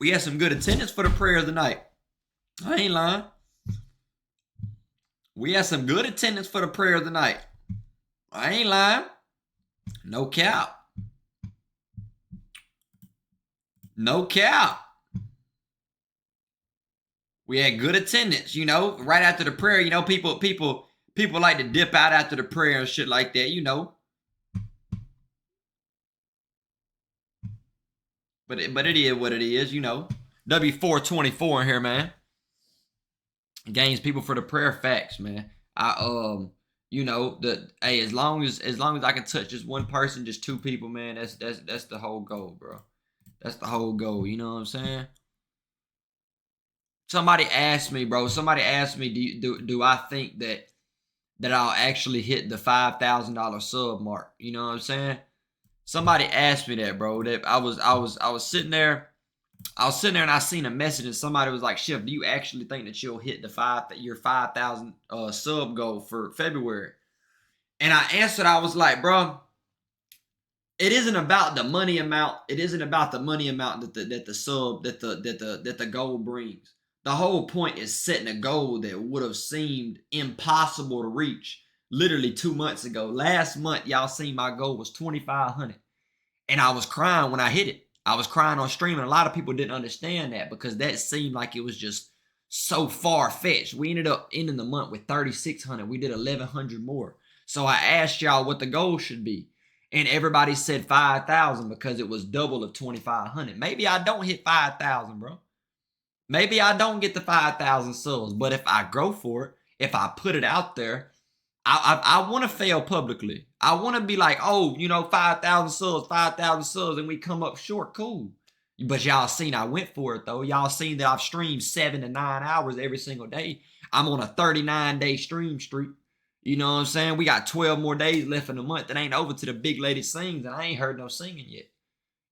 We had some good attendance for the prayer of the night. I ain't lying. We had some good attendance for the prayer of the night. I ain't lying. No cap. No cap. We had good attendance, right after the prayer. People like to dip out after the prayer and shit like that. But it is what it is. W424 in here, man. Gains people for the prayer facts, man. As long as I can touch just one person, just two people, man, that's the whole goal, bro. That's the whole goal. You know what I'm saying? Somebody asked me, do I think that I'll actually hit the $5,000 sub mark? You know what I'm saying? Somebody asked me that, bro. That I was sitting there. And I seen a message, and somebody was like, "Shvfty, do you actually think that you'll hit your 5,000 sub goal for February?" And I answered, I was like, "Bro, it isn't about the money amount. It isn't about the money amount that the goal brings. The whole point is setting a goal that would have seemed impossible to reach literally 2 months ago. Last month, y'all seen my goal was 2,500, and I was crying when I hit it. I was crying on stream, and a lot of people didn't understand that because that seemed like it was just so far-fetched. We ended up ending the month with 3,600. We did 1,100 more. So I asked y'all what the goal should be, and everybody said 5,000 because it was double of 2,500. Maybe I don't hit 5,000, bro. Maybe I don't get the 5,000 subs, but if I go for it, if I put it out there, I want to fail publicly. I want to be like, 5,000 subs, and we come up short. Cool. But y'all seen I went for it, though. Y'all seen that I've streamed 7 to 9 hours every single day. I'm on a 39-day stream streak. You know what I'm saying? We got 12 more days left in the month. It ain't over to the big lady sings, and I ain't heard no singing yet.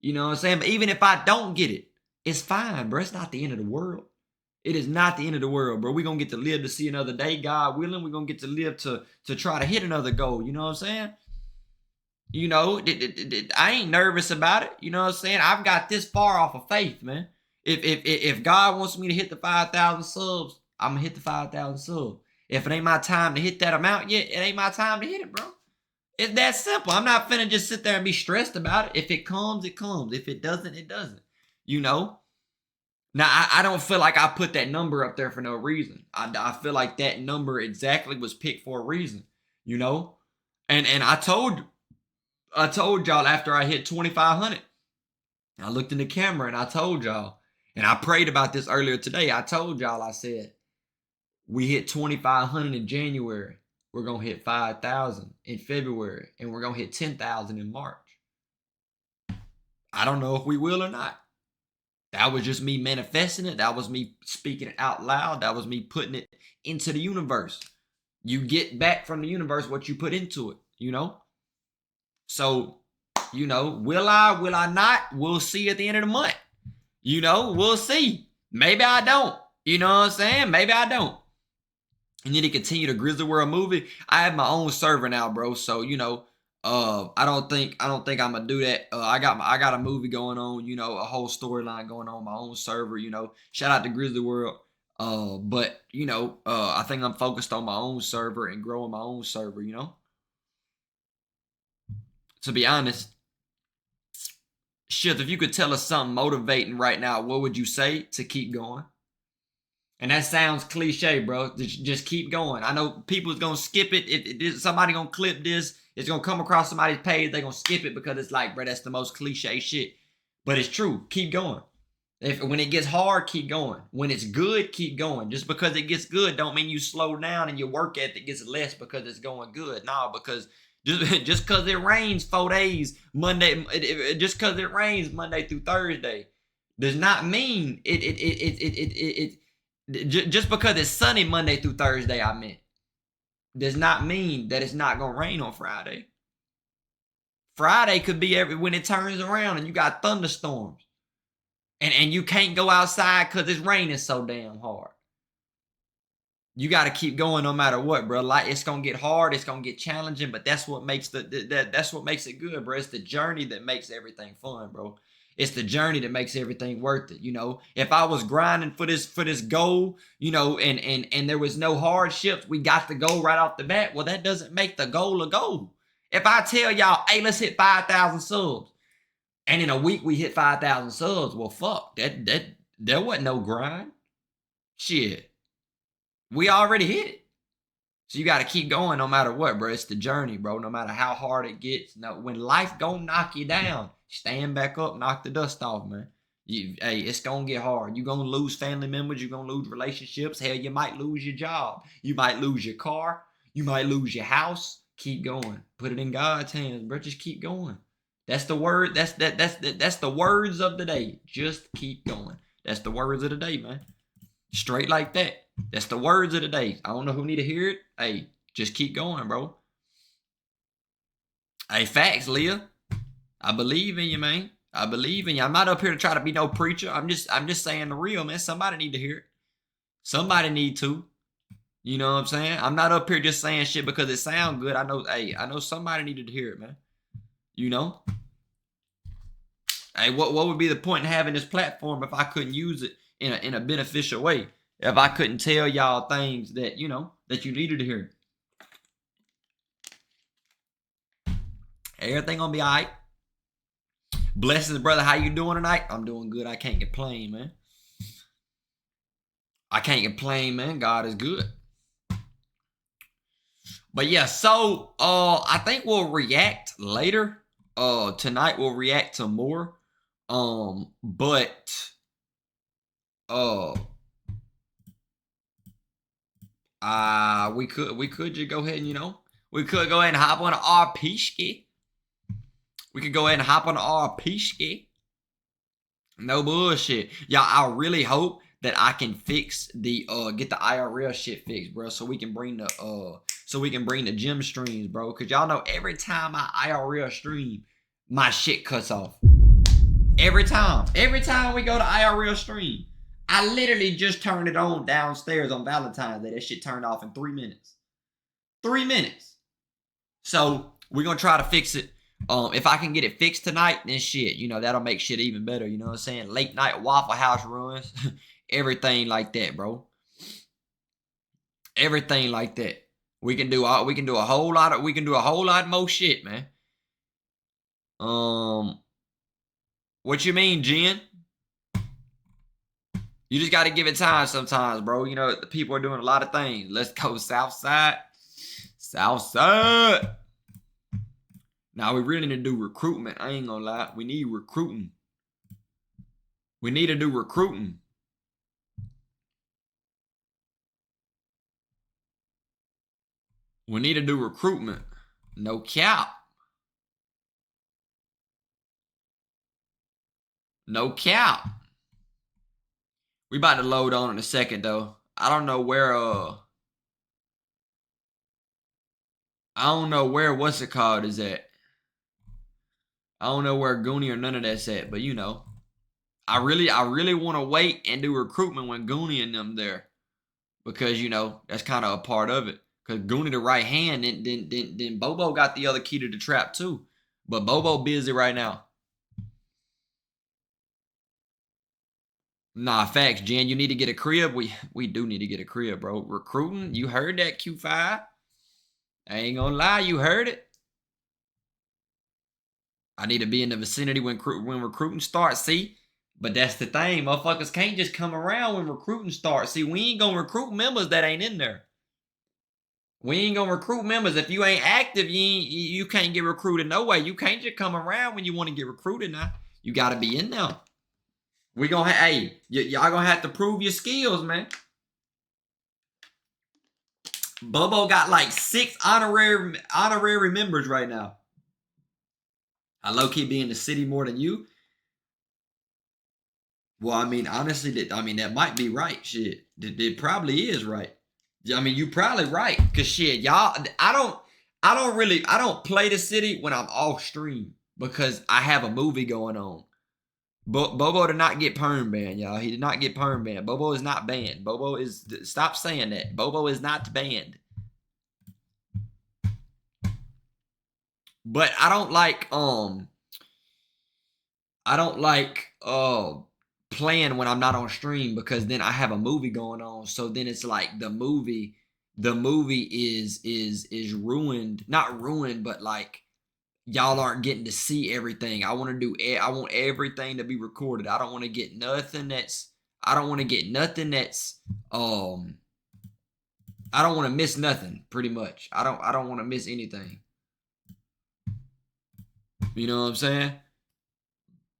You know what I'm saying? But even if I don't get it, it's fine, bro. It's not the end of the world. It is not the end of the world, bro. We're going to get to live to see another day, God willing. We're going to get to live to try to hit another goal. You know what I'm saying? I ain't nervous about it. You know what I'm saying? I've got this far off of faith, man. If God wants me to hit the 5,000 subs, I'm going to hit the 5,000 subs. If it ain't my time to hit that amount yet, it ain't my time to hit it, bro. It's that simple. I'm not finna just sit there and be stressed about it. If it comes, it comes. If it doesn't, it doesn't. Now, I don't feel like I put that number up there for no reason. I feel like that number exactly was picked for a reason, And I told y'all after I hit 2,500, I looked in the camera and I told y'all, and I prayed about this earlier today. I told y'all, I said, we hit 2,500 in January. We're going to hit 5,000 in February, and we're going to hit 10,000 in March. I don't know if we will or not. That was just me manifesting it. That was me speaking it out loud. That was me putting it into the universe. You get back from the universe what you put into it, So, will I not? We'll see at the end of the month. We'll see. Maybe I don't. You know what I'm saying? Maybe I don't. And then to continue the Grizzly World movie. I have my own server now, bro. So, I don't think I'm gonna do that. I got a movie going on, a whole storyline going on my own server. Shout out to Grizzly World. But I think I'm focused on my own server and growing my own server. To be honest, shit, if you could tell us something motivating right now, what would you say to keep going? And that sounds cliche, bro. Just keep going. I know people's gonna skip it. If somebody gonna clip this, it's gonna come across somebody's page. They're gonna skip it because it's like, bro, that's the most cliche shit. But it's true. Keep going. When it gets hard, keep going. When it's good, keep going. Just because it gets good, don't mean you slow down and your work ethic gets less because it's going good. No, because just because it rains 4 days Monday, just because it rains Monday through Thursday, does not mean it just because it's sunny Monday through Thursday, does not mean that it's not going to rain on Friday. Friday could be when it turns around and you got thunderstorms. And you can't go outside because it's raining so damn hard. You got to keep going no matter what, bro. Like, it's going to get hard. It's going to get challenging, but that's what makes that's what makes it good, bro. It's the journey that makes everything fun, bro. It's the journey that makes everything worth it. You know, if I was grinding for this goal, you know, and there was no hardships, we got the goal right off the bat. Well, that doesn't make the goal a goal. If I tell y'all, hey, let's hit 5,000 subs, and in a week we hit 5,000 subs, well, fuck, that there wasn't no grind. Shit, we already hit it. So you got to keep going no matter what, bro. It's the journey, bro. No matter how hard it gets. No, when life gonna knock you down, stand back up, knock the dust off, man. Hey, it's gonna get hard. You gonna lose family members. You gonna lose relationships. Hell, you might lose your job. You might lose your car. You might lose your house. Keep going. Put it in God's hands, bro. Just keep going. That's the word. That's the words of the day. Just keep going. That's the words of the day, man. Straight like that. That's the words of the day. I don't know who need to hear it. Hey, just keep going, bro. Hey, facts, Leah. I believe in you, man. I believe in you. I'm not up here to try to be no preacher. I'm just saying the real, man. Somebody need to hear it. Somebody need to. You know what I'm saying? I'm not up here just saying shit because it sounds good. I know somebody needed to hear it, man. You know? Hey, what would be the point in having this platform if I couldn't use it in a beneficial way? If I couldn't tell y'all things that, you know, that you needed to hear. Everything gonna be all right. Blessings, brother. How you doing tonight? I'm doing good. I can't complain, man. I can't complain, man. God is good. But yeah, so I think we'll react later. Tonight we'll react to more. But we could just go ahead and, you know, we could go ahead and hop on an RP ski. We could go ahead and hop on an RP ski. No bullshit. Y'all, I really hope that I can fix the get the IRL shit fixed, bro, so we can bring the gym streams, bro. Cause y'all know every time I IRL stream, my shit cuts off. Every time we go to IRL stream, I literally just turned it on downstairs on Valentine's Day. That shit turned off in 3 minutes. 3 minutes. So we're gonna try to fix it. If I can get it fixed tonight, then shit, you know, that'll make shit even better. You know what I'm saying? Late night Waffle House runs, everything like that, bro. Everything like that. We can do a whole lot more shit, man. What you mean, Jen? You just got to give it time sometimes, bro. You know, the people are doing a lot of things. Let's go Southside. Southside. Now, we really need to do recruitment. I ain't gonna lie. We need recruiting. We need to do recruiting. We need to do recruitment. No cap. No cap. We about to load on in a second, though. I don't know where, what's it called is at. I don't know where Goonie or none of that's at, but you know. I really want to wait and do recruitment when Goonie and them there. Because, you know, that's kind of a part of it. Because Goonie the right hand, then Bobo got the other key to the trap too. But Bobo busy right now. Nah, facts, Jen. You need to get a crib. We do need to get a crib, bro. Recruiting, you heard that, Q5? I ain't gonna lie, you heard it. I need to be in the vicinity when recruiting starts. See, but that's the thing, motherfuckers can't just come around when recruiting starts. See, we ain't gonna recruit members that ain't in there. We ain't gonna recruit members if you ain't active. You can't get recruited no way. You can't just come around when you want to get recruited. Now you got to be in there. We gonna y'all gonna have to prove your skills, man. Bobo got like 6 honorary members right now. I low-key be in the city more than you. Well, I mean, honestly, that might be right. Shit, it probably is right. I mean, you probably right. Cause shit, y'all, I don't play the city when I'm off stream because I have a movie going on. Bobo did not get perm banned, y'all. He did not get perm banned. Bobo is not banned. Stop saying that. Bobo is not banned. But I don't like I don't like playing when I'm not on stream because then I have a movie going on. So then it's like the movie is ruined. Not ruined, but like y'all aren't getting to see everything. I want everything to be recorded. I don't want to get nothing that's I don't want to miss nothing, pretty much. I don't want to miss anything. You know what I'm saying?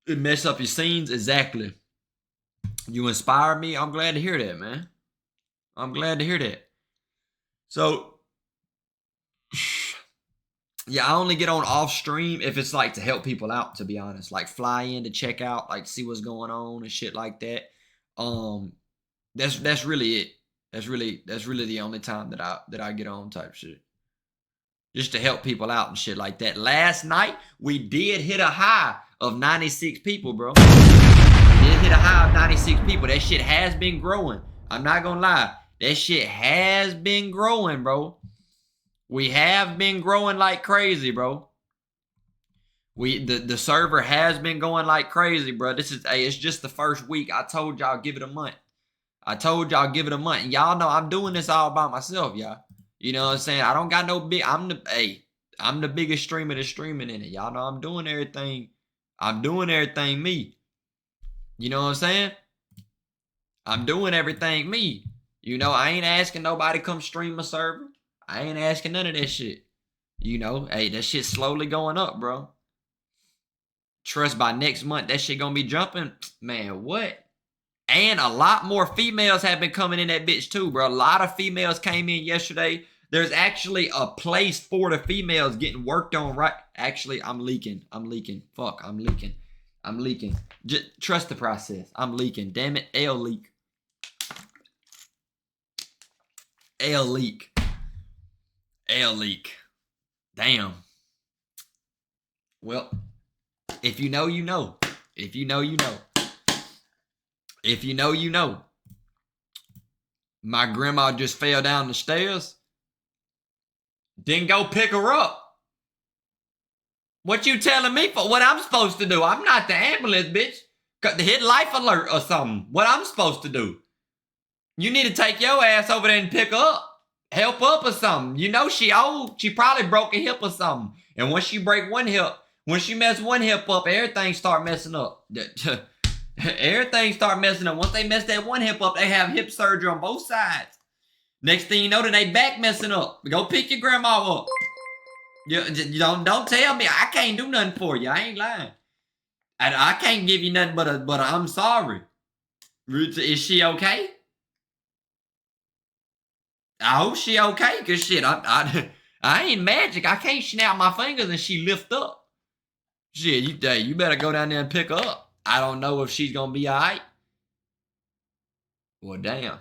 It mess up your scenes, exactly. You inspire me. I'm glad to hear that, man. I'm glad to hear that. So yeah, I only get on off stream if it's like to help people out, to be honest. Like fly in to check out, like see what's going on and shit like that. That's really it. That's really the only time that I get on type shit. Just to help people out and shit like that. Last night we did hit a high of 96 people, bro. We did hit a high of 96 people. That shit has been growing. I'm not gonna lie. That shit has been growing, bro. We have been growing like crazy, bro. The server has been going like crazy, bro. It's just the first week. I told y'all give it a month. And y'all know I'm doing this all by myself, y'all. You know what I'm saying? I don't got no big. I'm the biggest streamer that's streaming in it. Y'all know I'm doing everything. I'm doing everything me. You know what I'm saying? I'm doing everything me. You know, I ain't asking nobody to come stream my server. I ain't asking none of that shit. You know, hey, that shit's slowly going up, bro. Trust by next month, that shit gonna be jumping. Man, what? And a lot more females have been coming in that bitch too, bro. A lot of females came in yesterday. There's actually a place for the females getting worked on, right? Actually, I'm leaking. Fuck, I'm leaking. Just trust the process. I'm leaking. Damn it. L leak. Damn. Well, if you know, you know. If you know, you know. If you know, you know. My grandma just fell down the stairs. Didn't go pick her up. What you telling me for what I'm supposed to do? I'm not the ambulance, bitch. Got to hit life alert or something. What I'm supposed to do? You need to take your ass over there and pick her up. Help up or something. You know she old. She probably broke a hip or something. And once she break one hip, when she mess one hip up, everything start messing up. Everything start messing up. Once they mess that one hip up, they have hip surgery on both sides. Next thing you know, then they back messing up. Go pick your grandma up. You don't tell me. I can't do nothing for you. I ain't lying. I can't give you nothing but a I'm sorry. Is she okay? I hope she okay, cause shit, I ain't magic. I can't snap my fingers and she lift up. Shit, you better go down there and pick her up. I don't know if she's gonna be alright. Well, damn.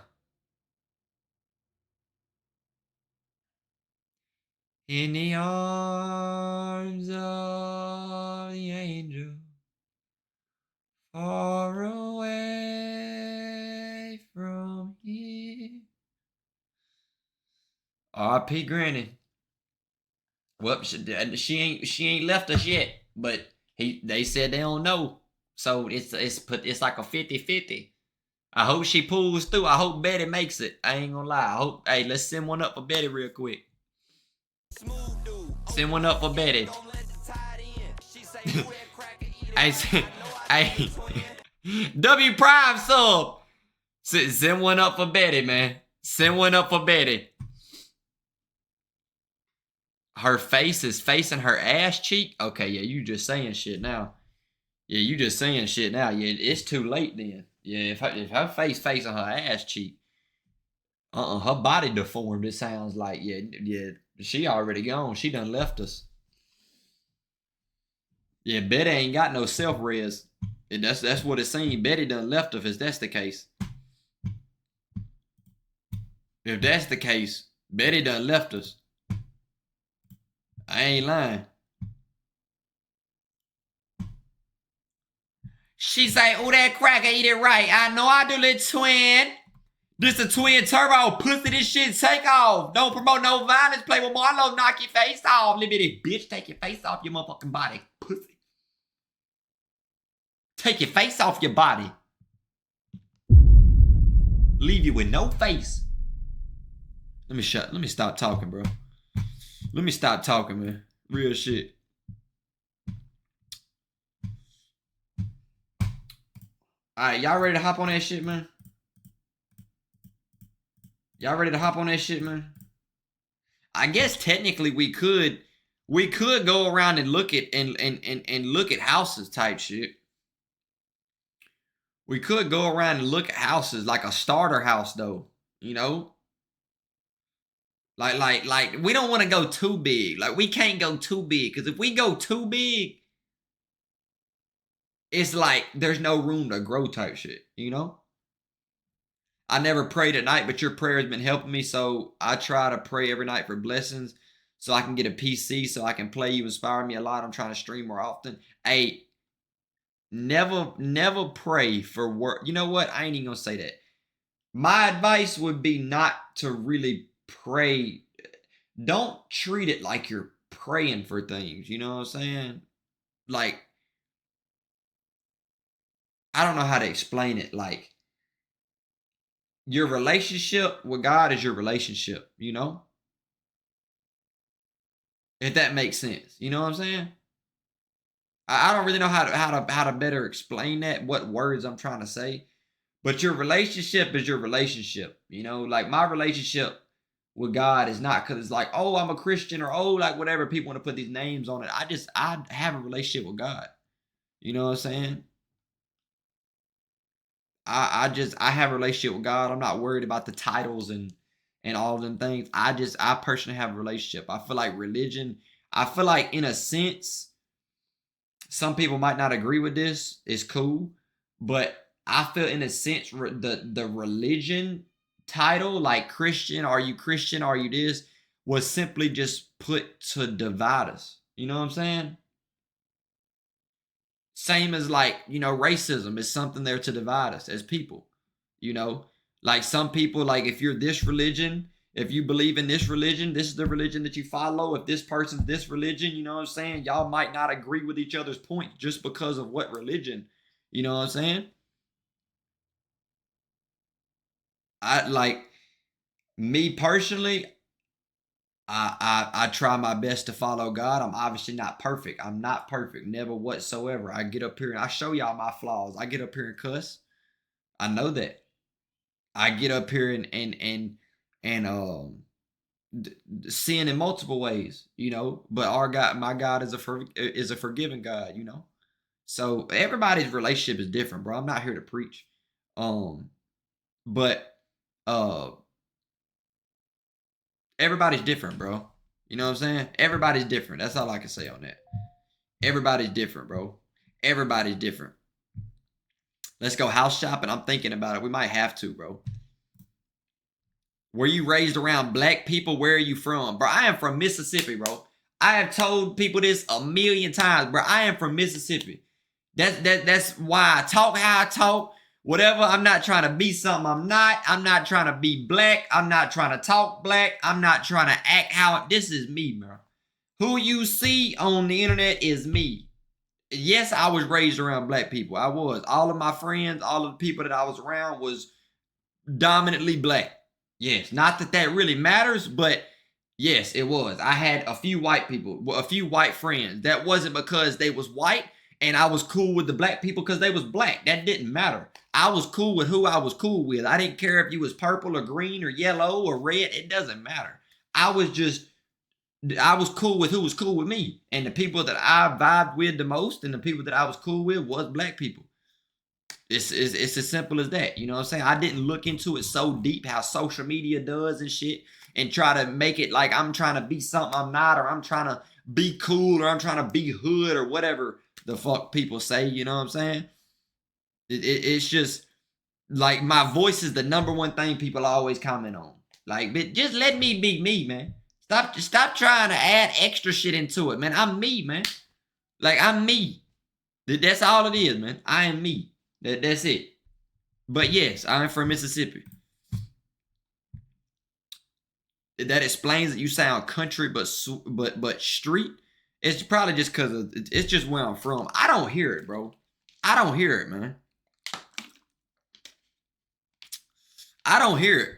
In the arms of the angel, far away from here. R.P. Granny. Well, she ain't left us yet, but they said they don't know. So it's like a 50-50. I hope she pulls through. I hope Betty makes it. I ain't gonna lie. Hey, let's send one up for Betty real quick. Send one up for Betty. Hey, W Prime sub. Send one up for Betty, man. Send one up for Betty. Her face is facing her ass cheek. Okay, yeah, you just saying shit now. Yeah, you just saying shit now. Yeah, it's too late then. Yeah, if her face facing her ass cheek. Her body deformed, it sounds like. Yeah, she already gone. She done left us. Yeah, Betty ain't got no self-res. That's what it seems. Betty done left us if that's the case. If that's the case, Betty done left us. I ain't lying. She say, oh, that cracker eat it right. I know I do, little twin. This a twin turbo. Pussy, this shit take off. Don't promote no violence. Play with Marlo, knock your face off. Little bitty bitch, take your face off your motherfucking body. Pussy. Take your face off your body. Leave you with no face. Let me stop talking, bro. Let me stop talking, man. Real shit. Alright, y'all ready to hop on that shit, man? Y'all ready to hop on that shit, man? I guess technically we could go around and look at and look at houses type shit. We could go around and look at houses like a starter house though, you know? Like we don't want to go too big. Like we can't go too big because if we go too big, it's like there's no room to grow type shit, you know? I never prayed at night, but your prayer has been helping me. So I try to pray every night for blessings so I can get a PC so I can play. You inspire me a lot. I'm trying to stream more often. Hey, never pray for work. You know what? I ain't even gonna say that. My advice would be not to really pray. Don't treat it like you're praying for things. You know what I'm saying? Like, I don't know how to explain it. Like, your relationship with God is your relationship, you know? If that makes sense. You know what I'm saying? I don't really know how to better explain that, what words I'm trying to say. But your relationship is your relationship. You know, like my relationship with God is not because it's like, oh, I'm a Christian or oh, like whatever people want to put these names on it. I have a relationship with God. You know what I'm saying? I have a relationship with God. I'm not worried about the titles and all of them things. I personally have a relationship. I feel like religion, I feel like in a sense, some people might not agree with this. It's cool. But I feel in a sense the religion title, like Christian, are you Christian? Are you this? Was simply just put to divide us. You know what I'm saying? Same as like, you know, racism is something there to divide us as people. You know, like some people, like if you're this religion, if you believe in this religion, this is the religion that you follow. If this person's this religion, you know what I'm saying? Y'all might not agree with each other's point just because of what religion. You know what I'm saying? I like me personally, I try my best to follow God. I'm obviously not perfect. I'm not perfect, never whatsoever. I get up here and I show y'all my flaws. I get up here and cuss. I know that. I get up here and sin in multiple ways, you know. But our God, my God, is a forgiving God, you know. So everybody's relationship is different, bro. I'm not here to preach, um, but uh, everybody's different, bro. You know what I'm saying? Everybody's different. That's all I can say on that. Everybody's different, bro. Everybody's different. Let's go house shopping. I'm thinking about it. We might have to, bro. Were you raised around black people? Where are you from? Bro, I am from Mississippi, bro. I have told people this a million times, bro. I am from Mississippi. That's why I talk how I talk. Whatever. I'm not trying to be something I'm not. I'm not trying to be black. I'm not trying to talk black. I'm not trying to act how this is me, bro. Who you see on the internet is me. Yes, I was raised around black people. I was. All of my friends, all of the people that I was around was dominantly black. Yes, not that that really matters, but yes, it was. I had a few white people, a few white friends. That wasn't because they was white and I was cool with the black people because they was black. That didn't matter. I was cool with who I was cool with. I didn't care if you was purple or green or yellow or red. It doesn't matter. I was cool with who was cool with me. And the people that I vibed with the most and the people that I was cool with was black people. It's as simple as that. You know what I'm saying? I didn't look into it so deep how social media does and shit and try to make it like I'm trying to be something I'm not or I'm trying to be cool or I'm trying to be hood or whatever the fuck people say. You know what I'm saying? It's just like my voice is the number one thing people always comment on. Like, just let me be me, man. Stop trying to add extra shit into it, man. I'm me, man. Like, I'm me. That's all it is, man. I am me. That's it. But yes, I'm from Mississippi. That explains that you sound country, but street. It's probably just because it's just where I'm from. I don't hear it, bro. I don't hear it, man. I don't hear it.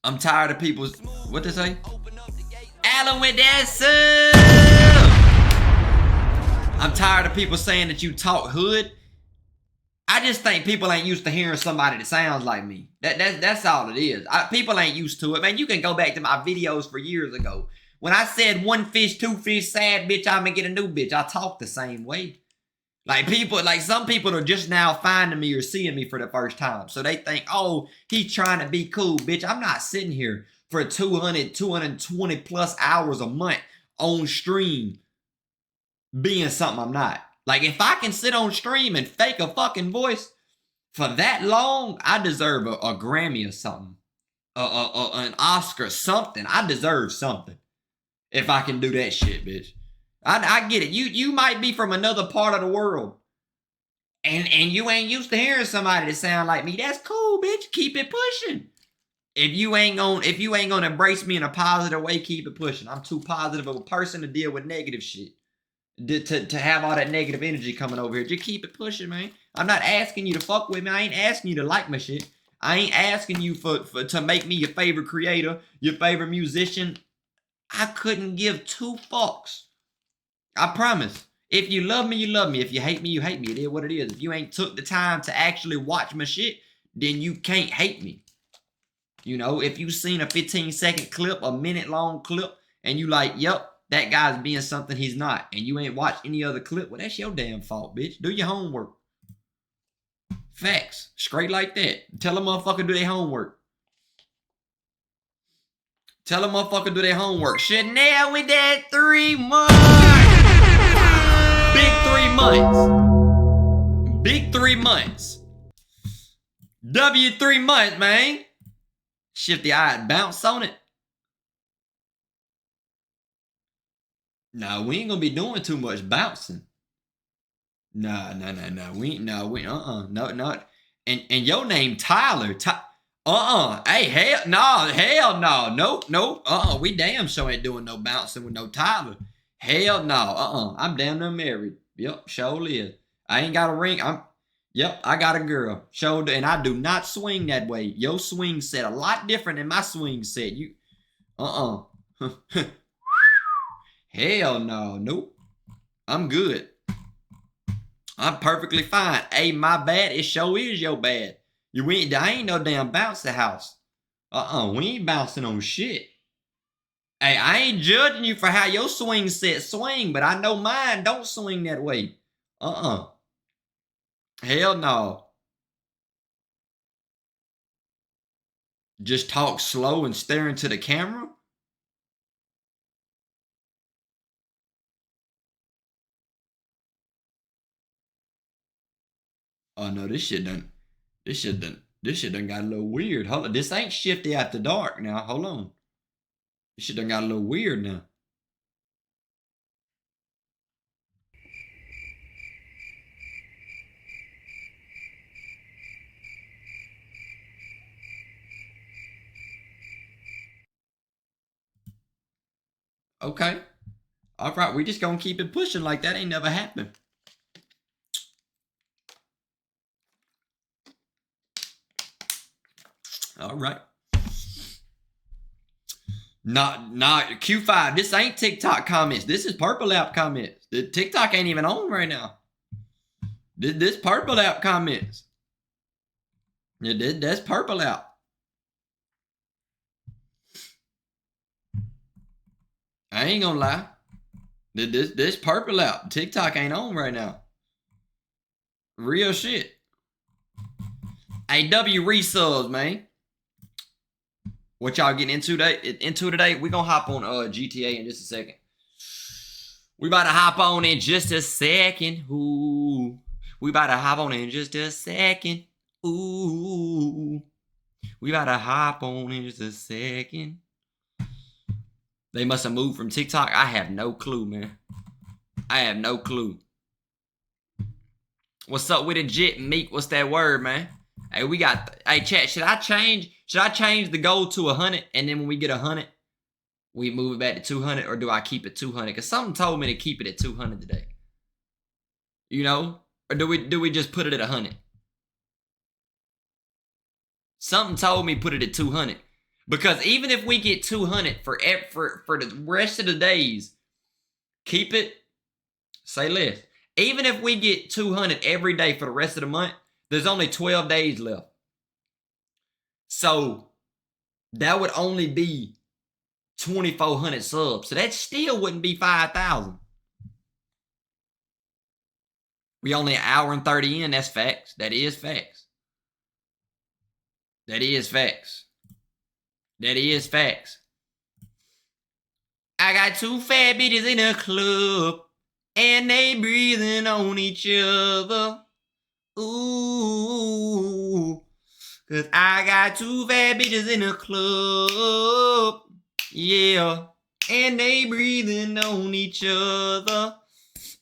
I'm tired of people's, what they say? Alan with that sub. I'm tired of people saying that you talk hood. I just think people ain't used to hearing somebody that sounds like me. That's all it is. People ain't used to it. Man, you can go back to my videos for years ago. When I said one fish, two fish, sad bitch, I'm gonna get a new bitch. I talk the same way. Like people, like some people are just now finding me or seeing me for the first time. So they think, oh, he's trying to be cool, bitch. I'm not sitting here for 220 plus hours a month on stream being something I'm not. Like if I can sit on stream and fake a fucking voice for that long, I deserve a Grammy or something. An Oscar, something. I deserve something. If I can do that shit, bitch. I get it. You might be from another part of the world. And you ain't used to hearing somebody that sound like me. That's cool, bitch. Keep it pushing. If you ain't gonna embrace me in a positive way, keep it pushing. I'm too positive of a person to deal with negative shit. To have all that negative energy coming over here. Just keep it pushing, man. I'm not asking you to fuck with me. I ain't asking you to like my shit. I ain't asking you for to make me your favorite creator, your favorite musician. I couldn't give two fucks. I promise. If you love me, you love me. If you hate me, you hate me. It is what it is. If you ain't took the time to actually watch my shit, then you can't hate me. You know, if you seen a 15-second clip, a minute-long clip, and you like, yep, that guy's being something he's not, and you ain't watched any other clip, well, that's your damn fault, bitch. Do your homework. Facts. Straight like that. Tell a motherfucker do their homework. Tell a motherfucker do their homework. Chanel with that 3 months. Big 3 months. W 3 months, man. Shvfty, I'd bounce on it. No, we ain't gonna be doing too much bouncing. No. No. And your name Tyler. Hey, hell no. Nope. We damn sure ain't doing no bouncing with no Tyler. Hell no. I'm damn near married. Yep, sure is. I ain't got a ring. I got a girl. Sure, and I do not swing that way. Your swing set a lot different than my swing set. Hell no. Nope. I'm good. I'm perfectly fine. Hey, my bad. It sure is your bad. I ain't no damn bouncy house. We ain't bouncing on shit. Hey, I ain't judging you for how your swing set swing, but I know mine don't swing that way. Hell no. Just talk slow and stare into the camera? Oh no, this shit done got a little weird. Hold on. This ain't Shvfty after dark now. Hold on. This shit done got a little weird now. Okay. All right. We just gonna keep it pushing like that ain't never happened. All right. Not Q5. This ain't TikTok comments. This is Purple App comments. The TikTok ain't even on right now. This Purple App comments. Yeah, that's Purple App. I ain't gonna lie. This Purple App. TikTok ain't on right now. Real shit. AW resubs, man. What y'all getting into today? We gonna hop on GTA in just a second. We about to hop on in just a second. Ooh. We about to hop on in just a second. Ooh. We about to hop on in just a second. They must have moved from TikTok. I have no clue, man. I have no clue. What's up with it, Jit Meek? What's that word, man? Hey, we got. Hey, chat. Should I change the goal to 100, and then when we get 100, we move it back to 200, or do I keep it 200? Because something told me to keep it at 200 today. You know, Or do we just put it at 100? Something told me put it at 200. Because even if we get 200 for the rest of the days, keep it, say less. Even if we get 200 every day for the rest of the month, there's only 12 days left. So that would only be 2,400 subs. So that still wouldn't be 5,000. We only an hour and 30 in. That's facts. That is facts. That is facts. That is facts. I got two fat bitches in a club, and they breathing on each other. Ooh, cause I got two fat bitches in a club, yeah, and they breathing on each other.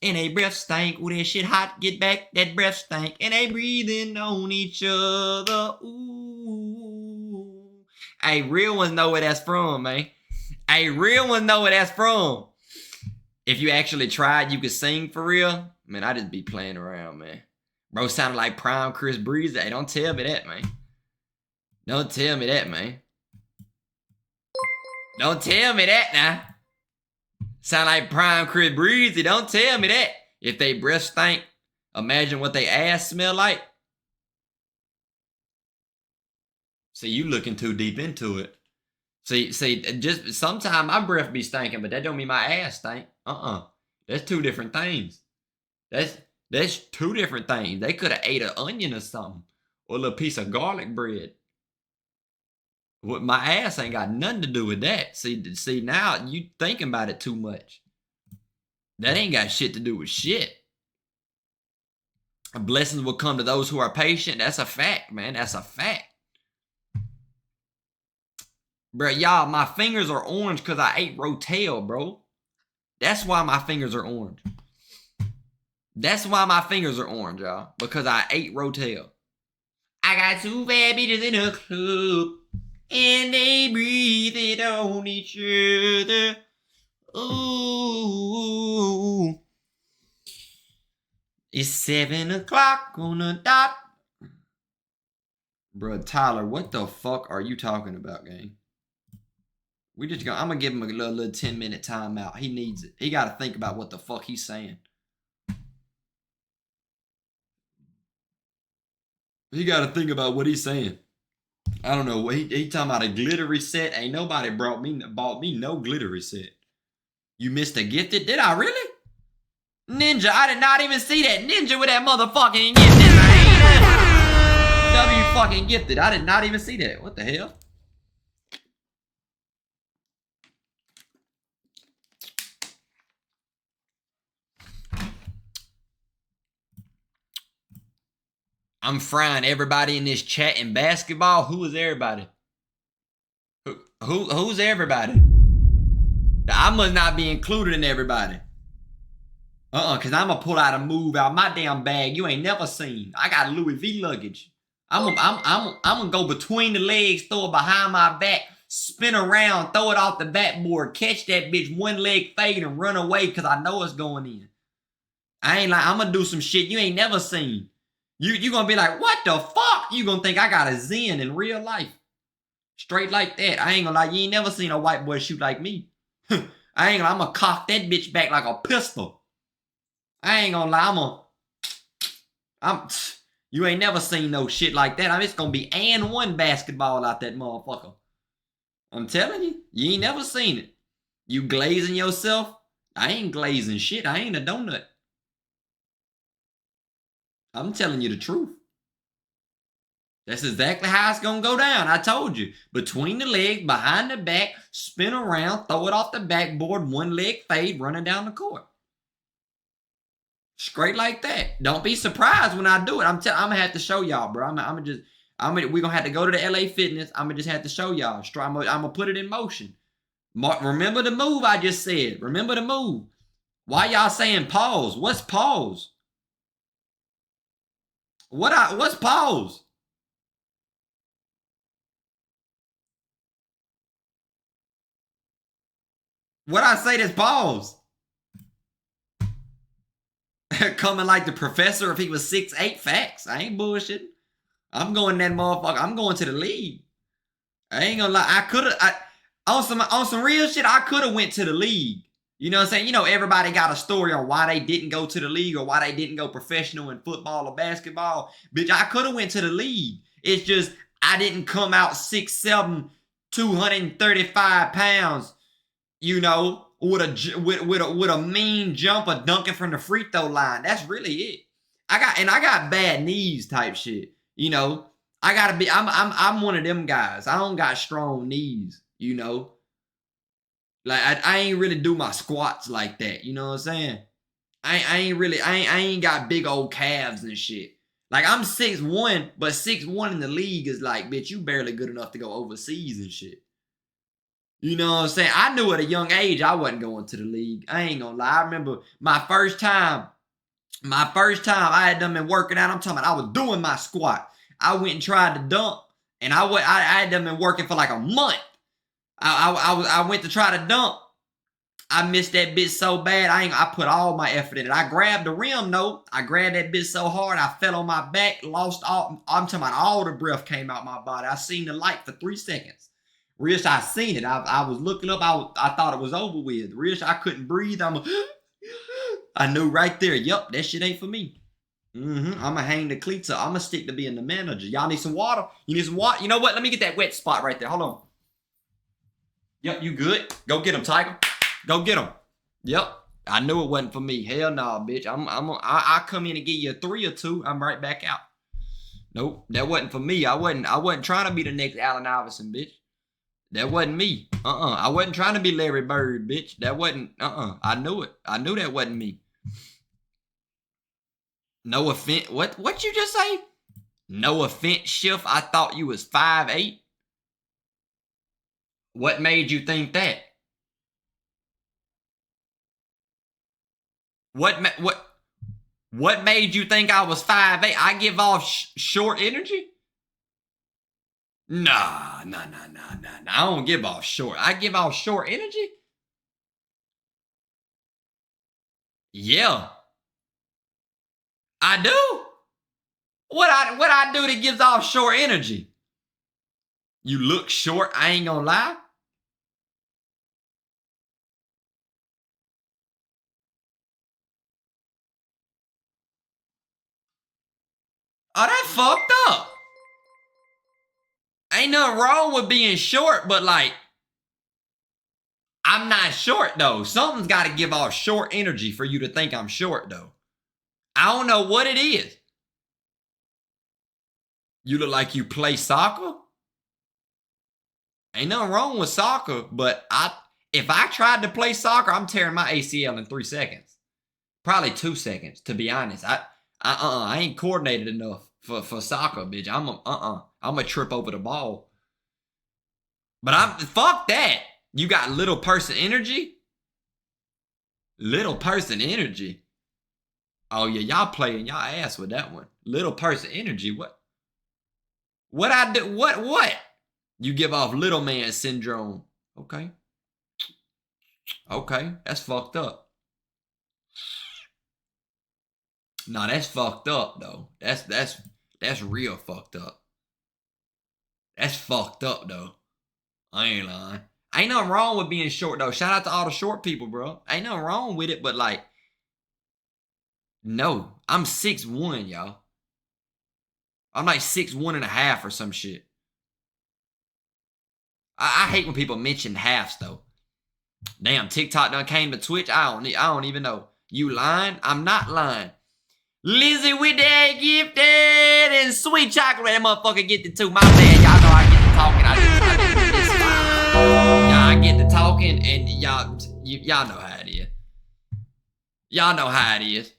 And they breath stank. Ooh, that shit hot. Get back. That breath stank. And they breathing on each other. Ooh. Hey, real ones know where that's from, man. Hey, real ones know where that's from. If you actually tried, you could sing for real. Man, I just be playing around, man. Bro sounded like prime Chris Breezy. Hey, don't tell me that, man. Don't tell me that, man. Don't tell me that now. Sound like prime Chris Breezy. Don't tell me that. If they breath stink, imagine what they ass smell like. See, you looking too deep into it. See, just sometimes my breath be stinking, but that don't mean my ass stink. That's two different things. That's two different things. They could have ate an onion or something, or a little piece of garlic bread. What, my ass ain't got nothing to do with that. See now you thinking about it too much. That ain't got shit to do with shit. Blessings will come to those who are patient. That's a fact, man. That's a fact. Bro, y'all, my fingers are orange because I ate Rotel, bro. That's why my fingers are orange. That's why my fingers are orange, y'all. Because I ate Rotel. I got two bad bitches in a club, and they breathe it on each other. Ooh. It's 7 o'clock on the dot. Bro, Tyler, what the fuck are you talking about, gang? I'm gonna give him a little 10-minute timeout. He needs it. He gotta think about what the fuck he's saying. He gotta think about what he's saying. I don't know. He talking about a glittery set. Ain't nobody bought me no glittery set. You missed a gifted? Did I really? Ninja, I did not even see that. Ninja with that motherfucking gifted, man. W fucking gifted. I did not even see that. What the hell? I'm frying everybody in this chat in basketball. Who is everybody? Who's everybody? I must not be included in everybody. Cause I'm gonna pull out a move out my damn bag you ain't never seen. I got Louis V luggage. I'm gonna go between the legs, throw it behind my back, spin around, throw it off the backboard, catch that bitch one leg fade and run away cause I know it's going in. I ain't like, I'm gonna do some shit you ain't never seen. You gonna be like, what the fuck? You gonna think I got a Zen in real life. Straight like that. I ain't gonna lie, you ain't never seen a white boy shoot like me. I'm gonna cock that bitch back like a pistol. I ain't gonna lie, you ain't never seen no shit like that. It's gonna be and one basketball out that motherfucker. I'm telling you, you ain't never seen it. You glazing yourself? I ain't glazing shit. I ain't a donut. I'm telling you the truth. That's exactly how it's gonna go down. I told you. Between the legs, behind the back, spin around, throw it off the backboard, one leg fade, running down the court. Straight like that. Don't be surprised when I do it. I'm gonna have to show y'all, bro. We're gonna have to go to the LA Fitness. I'm gonna just have to show y'all. I'm gonna put it in motion. Remember the move I just said. Remember the move. Why y'all saying pause? What's pause? What's pause? What I say that's pause? Coming like the professor if he was 6'8", facts. I ain't bullshitting. I'm going that motherfucker. I'm going to the league. I ain't gonna lie. I could have, on some real shit, I could have went to the league. You know what I'm saying? You know, everybody got a story on why they didn't go to the league or why they didn't go professional in football or basketball. Bitch, I could have went to the league. It's just, I didn't come out 6'7", 235 pounds, you know, with a mean jumper dunking from the free throw line. That's really it. I got bad knees type shit. You know, I'm one of them guys. I don't got strong knees, you know. Like I ain't really do my squats like that. You know what I'm saying? I ain't got big old calves and shit. Like I'm 6'1", but 6'1" in the league is like, bitch, you barely good enough to go overseas and shit. You know what I'm saying? I knew at a young age I wasn't going to the league. I ain't gonna lie. I remember my first time I had done been working out. I'm talking about I was doing my squat. I went and tried to dunk, and I had done been working for like a month. I went to try to dunk. I missed that bitch so bad. I put all my effort in it. I grabbed the rim, though. I grabbed that bitch so hard, I fell on my back, lost all. I'm talking about all the breath came out my body. I seen the light for 3 seconds. Real shit, I seen it. I was looking up. I thought it was over with. Real shit, I couldn't breathe. I knew right there. Yup, that shit ain't for me. I'm gonna hang the cleats up. I'm gonna stick to being the manager. Y'all need some water? You need some water? You know what? Let me get that wet spot right there. Hold on. Yep, you good? Go get him, Tiger. Go get him. Yep. I knew it wasn't for me. Hell no, bitch. I come in and give you a 3 or 2. I'm right back out. Nope, that wasn't for me. I wasn't trying to be the next Allen Iverson, bitch. That wasn't me. I wasn't trying to be Larry Bird, bitch. That wasn't. I knew it. I knew that wasn't me. No offense. What you just say? No offense, Shvfty. I thought you was 5'8". What made you think that? What made you think I was 5'8"? I give off short energy? Nah. I don't give off short. I give off short energy? Yeah. I do. What I do that gives off short energy? You look short, I ain't gonna lie. Oh, that fucked up. Ain't nothing wrong with being short, but like, I'm not short though. Something's got to give off short energy for you to think I'm short though. I don't know what it is. You look like you play soccer? Ain't nothing wrong with soccer, but if I tried to play soccer, I'm tearing my ACL in 3 seconds. Probably 2 seconds, to be honest. I ain't coordinated enough for soccer, bitch. I'm a trip over the ball. But fuck that. You got little person energy? Little person energy? Oh yeah, y'all playing y'all ass with that one. Little person energy, what? What I do? What? You give off little man syndrome. Okay. Okay, that's fucked up. Nah, that's fucked up though. That's real fucked up. That's fucked up though. I ain't lying. Ain't nothing wrong with being short though. Shout out to all the short people, bro. Ain't nothing wrong with it, but like, no, I'm 6'1", y'all. I'm like 6'1.5" or some shit. I hate when people mention halves though. Damn, TikTok done came to Twitch. I don't even know. You lying? I'm not lying. Lizzie with that gifted and sweet chocolate. That motherfucker get the 2. My bad. Y'all know I get to talking. Y'all get to talking and y'all know how it is. Y'all know how it is.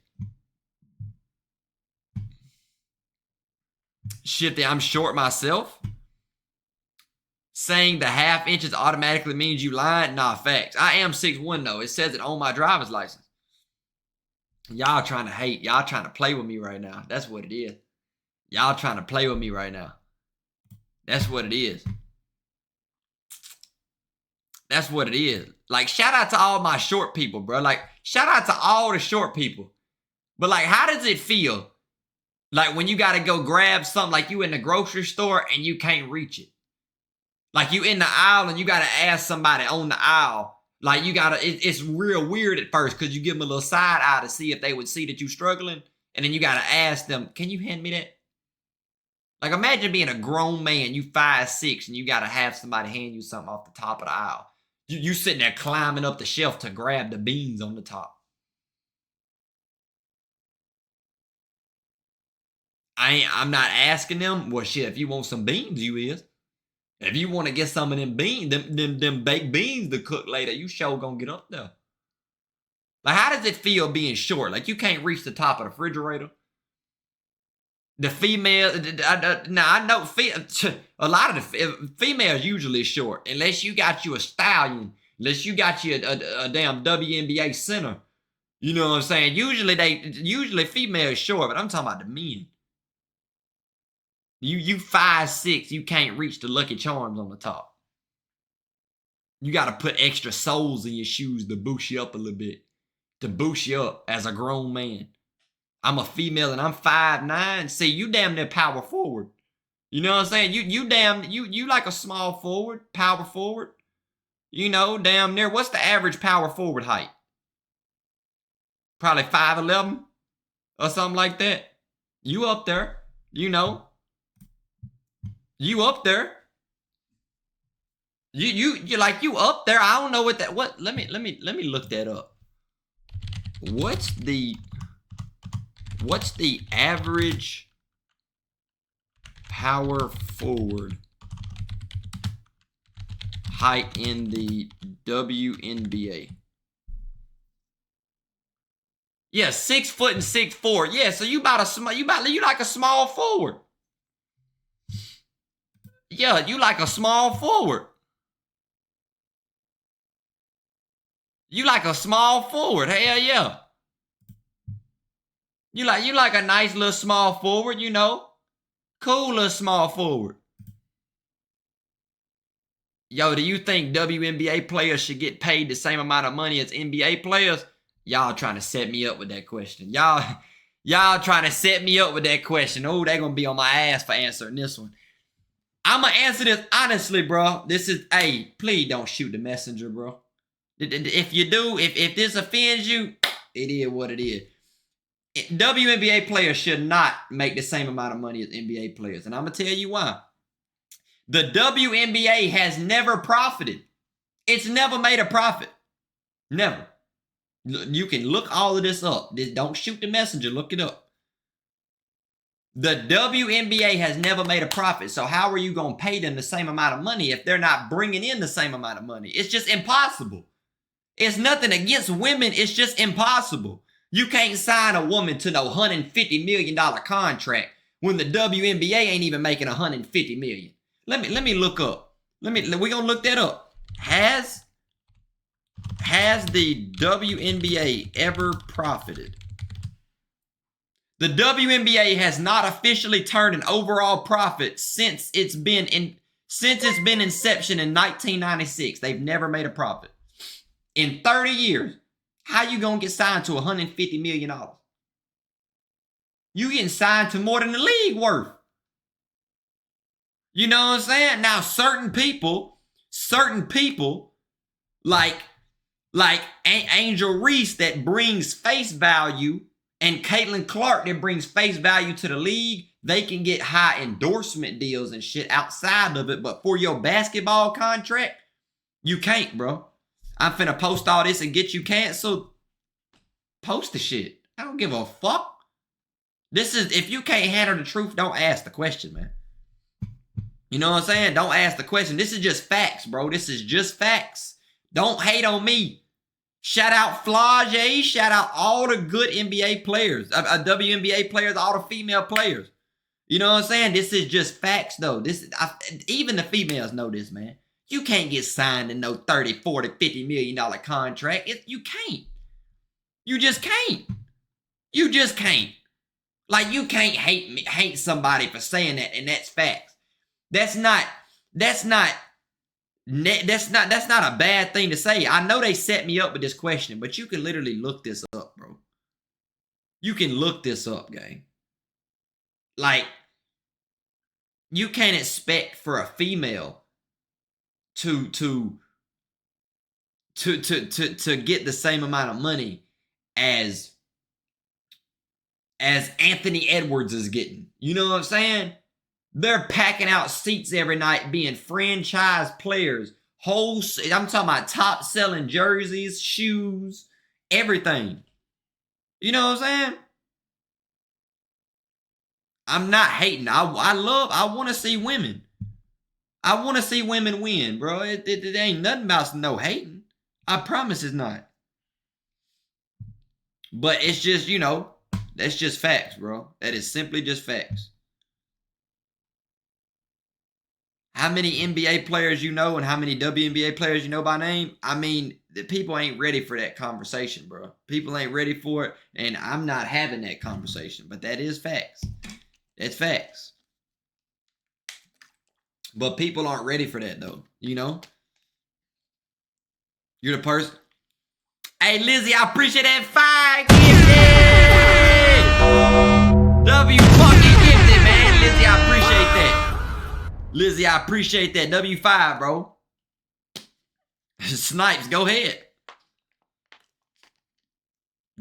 Shvfty, I'm short myself. Saying the ½ inches automatically means you lying? Nah, facts. I am 6'1" though. It says it on my driver's license. Y'all trying to hate. Y'all trying to play with me right now. That's what it is. Y'all trying to play with me right now. That's what it is. That's what it is. Like, shout out to all my short people, bro. Like, shout out to all the short people But like, how does it feel? Like when you got to go grab something, like you in the grocery store and you can't reach it. Like you in the aisle and you got to ask somebody on the aisle. Like you got to, it's real weird at first because you give them a little side eye to see if they would see that you're struggling. And then you got to ask them, can you hand me that? Like imagine being a grown man, you 5'6", and you got to have somebody hand you something off the top of the aisle. You sitting there climbing up the shelf to grab the beans on the top. I'm not asking them, well, shit, if you want some beans, you is. If you want to get some of them beans, them baked beans to cook later, you sure gonna get up there. Like, how does it feel being short? Like, you can't reach the top of the refrigerator. The female, now I know a lot of the females usually short, unless you got you a stallion, unless you got you a damn WNBA center. You know what I'm saying? Usually females short, but I'm talking about the men. You 5'6", you can't reach the Lucky Charms on the top. You got to put extra soles in your shoes to boost you up a little bit, to boost you up as a grown man. I'm a female and I'm 5'9". See, you damn near power forward. You know what I'm saying? You like a small forward, power forward. You know, damn near. What's the average power forward height? Probably 5'11" or something like that. You up there, you know. You up there. You like you up there. I don't know what that let me look that up. What's the average power forward height in the WNBA? Yeah, 6 foot and 6'4". Yeah, so you like a small forward. Yeah, you like a small forward. You like a small forward. Hell yeah. You like a nice little small forward, you know. Cool little small forward. Yo, do you think WNBA players should get paid the same amount of money as NBA players? Y'all trying to set me up with that question. Y'all trying to set me up with that question. Oh, they're going to be on my ass for answering this one. I'm going to answer this honestly, bro. Hey, please don't shoot the messenger, bro. If you do, if this offends you, it is what it is. WNBA players should not make the same amount of money as NBA players. And I'm going to tell you why. The WNBA has never profited. It's never made a profit. Never. You can look all of this up. Don't shoot the messenger. Look it up. The WNBA has never made a profit. So how are you going to pay them the same amount of money if they're not bringing in the same amount of money? It's just impossible. It's nothing against women. It's just impossible. You can't sign a woman to no $150 million contract when the WNBA ain't even making $150 million. Let me look up. We're gonna look that up. Has the WNBA ever profited? The WNBA has not officially turned an overall profit since it's been inception in 1996. They've never made a profit. In 30 years, how you gonna get signed to $150 million? You getting signed to more than the league worth. You know what I'm saying? Now, certain people like Angel Reese that brings face value, and Caitlin Clark that brings face value to the league, they can get high endorsement deals and shit outside of it. But for your basketball contract, you can't, bro. I'm finna post all this and get you canceled. Post the shit. I don't give a fuck. If you can't handle the truth, don't ask the question, man. You know what I'm saying? Don't ask the question. This is just facts, bro. This is just facts. Don't hate on me. Shout out Flage. Shout out all the good NBA players. WNBA players, all the female players. You know what I'm saying? This is just facts, though. Even the females know this, man. You can't get signed to no 30, 40, $50 million contract. You can't. You just can't. You just can't. Like, you can't hate somebody for saying that, and that's facts. That's not a bad thing to say. I know they set me up with this question, but you can literally look this up, bro. You can look this up, gang. Like, you can't expect for a female to get the same amount of money as Anthony Edwards is getting. You know what I'm saying? They're packing out seats every night, being franchise players. I'm talking about top selling jerseys, shoes, everything. You know what I'm saying? I'm not hating. I want to see women. I want to see women win, bro. It ain't nothing about no hating. I promise it's not. But it's just, you know, that's just facts, bro. That is simply just facts. How many NBA players you know and how many WNBA players you know by name? I mean, the people ain't ready for that conversation, bro. People ain't ready for it, and I'm not having that conversation. But that is facts. That's facts. But people aren't ready for that, though. You know? You're the person. Hey, Lizzie, I appreciate that 5 gifted. W fucking gifted, man. Lizzie, I appreciate that. Lizzie, I appreciate that. W5, bro. Snipes, go ahead.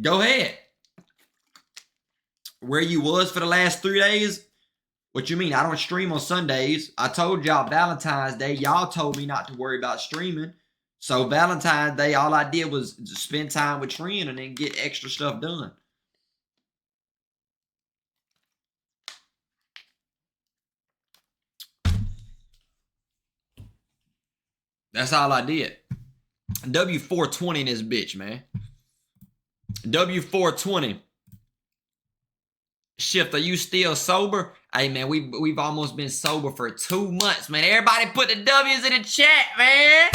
Go ahead. Where you was for the last 3 days? What you mean? I don't stream on Sundays. I told y'all Valentine's Day. Y'all told me not to worry about streaming. So Valentine's Day, all I did was spend time with Trin and then get extra stuff done. That's all I did. W420 in this bitch, man. W420. Shift, are you still sober? Hey, man, we've almost been sober for 2 months, man. Everybody put the W's in the chat, man.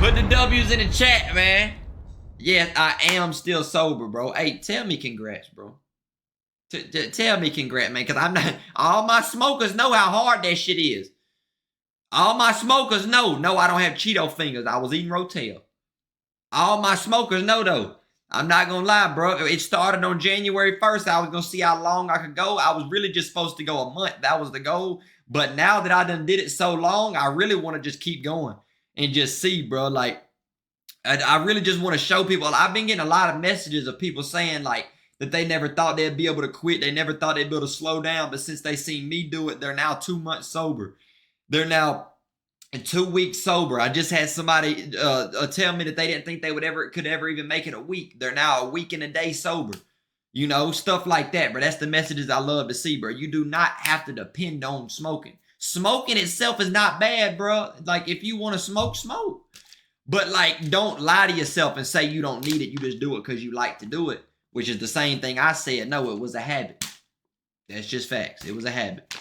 Put the W's in the chat, man. Yes, I am still sober, bro. Hey, tell me congrats, bro. Tell me congrats, man, because I'm not... All my smokers know how hard that shit is. All my smokers know. No, I don't have Cheeto fingers. I was eating Rotel. All my smokers know, though. I'm not going to lie, bro. It started on January 1st. I was going to see how long I could go. I was really just supposed to go a month. That was the goal. But now that I done did it so long, I really want to just keep going and just see, bro. Like, I really just want to show people. I've been getting a lot of messages of people saying, like, that they never thought they'd be able to quit. They never thought they'd be able to slow down. But since they seen me do it, they're now 2 months sober. They're now 2 weeks sober. I just had somebody tell me that they didn't think they could ever even make it a week. They're now a week and a day sober. You know, stuff like that, bro. That's the messages I love to see, bro. You do not have to depend on smoking. Smoking itself is not bad, bro. Like, if you want to smoke, smoke. But, like, don't lie to yourself and say you don't need it. You just do it because you like to do it, which is the same thing I said. No, it was a habit. That's just facts. It was a habit.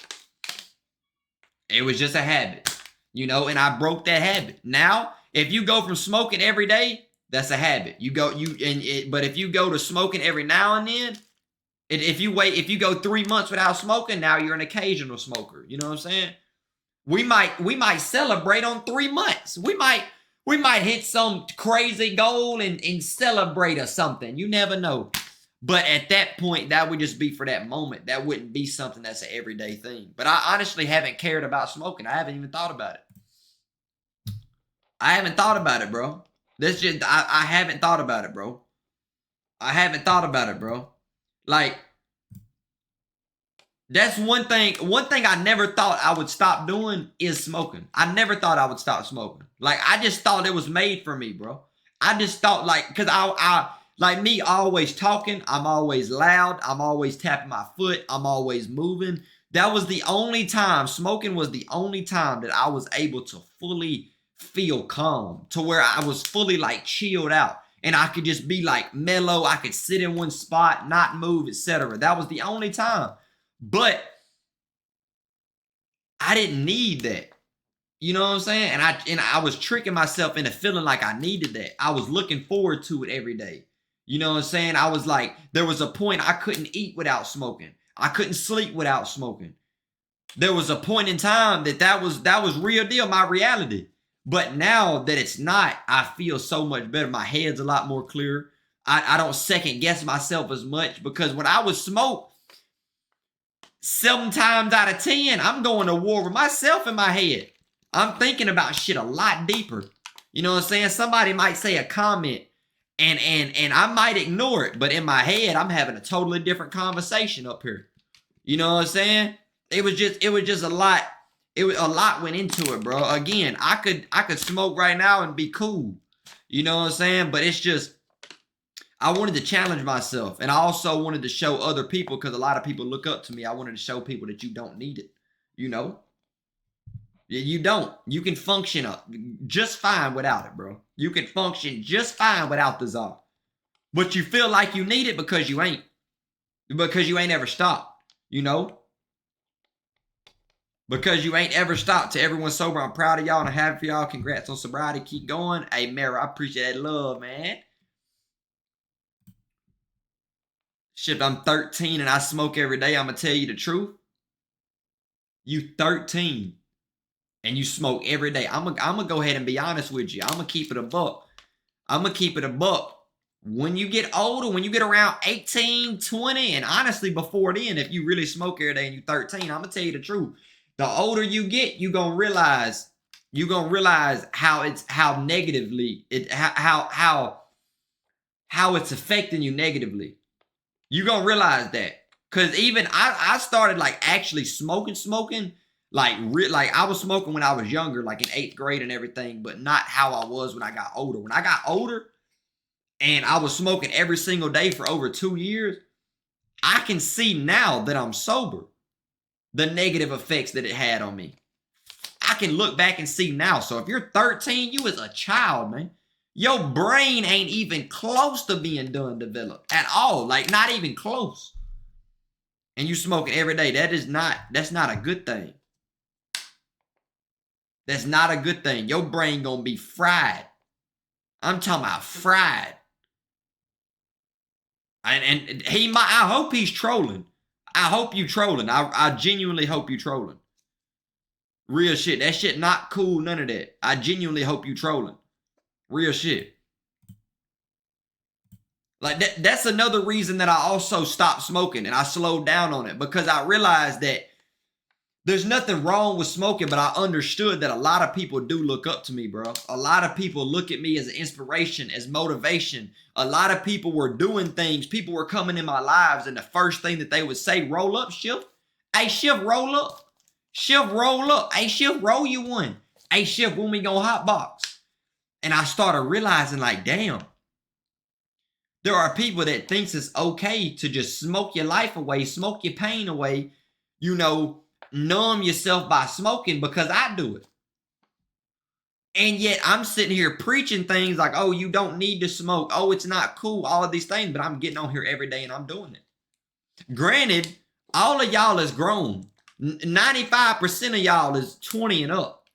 It was just a habit. You know, and I broke that habit. Now, if you go from smoking every day, that's a habit. But if you go to smoking every now and then, if you go 3 months without smoking, now you're an occasional smoker. You know what I'm saying? We might celebrate on 3 months. We might hit some crazy goal and celebrate or something. You never know. But at that point, that would just be for that moment. That wouldn't be something that's an everyday thing. But I honestly haven't cared about smoking. I haven't even thought about it. I haven't thought about it, bro. I haven't thought about it, bro. I haven't thought about it, bro. Like, that's one thing. One thing I never thought I would stop doing is smoking. I never thought I would stop smoking. Like, I just thought it was made for me, bro. I just thought, like, because like me always talking, I'm always loud, I'm always tapping my foot, I'm always moving. That was the only time, smoking was the only time that I was able to fully feel calm, to where I was fully like chilled out and I could just be like mellow. I could sit in one spot, not move, etc. That was the only time. But I didn't need that. You know what I'm saying? And I was tricking myself into feeling like I needed that. I was looking forward to it every day. You know what I'm saying? I was like, there was a point I couldn't eat without smoking. I couldn't sleep without smoking. There was a point in time that was real deal, my reality. But now that it's not, I feel so much better. My head's a lot more clear. I don't second guess myself as much, because when I would smoke, 7 times out of 10, I'm going to war with myself in my head. I'm thinking about shit a lot deeper. You know what I'm saying? Somebody might say a comment and I might ignore it, but in my head, I'm having a totally different conversation up here. You know what I'm saying? It was just a lot. A lot went into it, bro. Again, I could smoke right now and be cool. You know what I'm saying? But it's just, I wanted to challenge myself. And I also wanted to show other people, because a lot of people look up to me. I wanted to show people that you don't need it. You know? You don't. You can function up just fine without it, bro. You can function just fine without the czar. But you feel like you need it because you ain't. Because you ain't ever stopped. You know? Because you ain't ever stopped. To everyone sober, I'm proud of y'all and I'm happy for y'all. Congrats on sobriety. Keep going. Hey, Mary, I appreciate that love, man. Shit, I'm 13 and I smoke every day. I'm going to tell you the truth. You 13 and you smoke every day. I'm going to go ahead and be honest with you. I'm going to keep it a buck. I'm going to keep it a buck. When you get older, when you get around 18, 20, and honestly before then, if you really smoke every day and you're 13, I'm going to tell you the truth. The older you get, you're going to realize how negatively how it's affecting you negatively. You're going to realize that. Because even I started like actually smoking, like I was smoking when I was younger, like in 8th grade and everything, but not how I was when I got older. When I got older and I was smoking every single day for over 2 years, I can see now that I'm sober, the negative effects that it had on me. I can look back and see now. So if you're 13, you as a child, man, your brain ain't even close to being done developed at all. Like not even close. And you smoking every day. That's not a good thing. That's not a good thing. Your brain gonna be fried. I'm talking about fried. And I hope he's trolling. I hope you trolling. I genuinely hope you trolling. Real shit. That shit not cool, none of that. I genuinely hope you trolling. Real shit. Like that's another reason that I also stopped smoking and I slowed down on it, because I realized that there's nothing wrong with smoking, but I understood that a lot of people do look up to me, bro. A lot of people look at me as an inspiration, as motivation. A lot of people were doing things. People were coming in my lives, and the first thing that they would say, roll up, Shvfty. Hey, Shvfty, roll up. Shvfty, roll up. Hey, Shvfty, roll you one. Hey, Shvfty, when we gonna hotbox? And I started realizing, like, damn. There are people that thinks it's okay to just smoke your life away, smoke your pain away, you know, numb yourself by smoking, because I do it. And yet I'm sitting here preaching things like, oh, you don't need to smoke. Oh, it's not cool. All of these things, but I'm getting on here every day and I'm doing it. Granted, all of y'all is grown. 95% of y'all is 20 and up.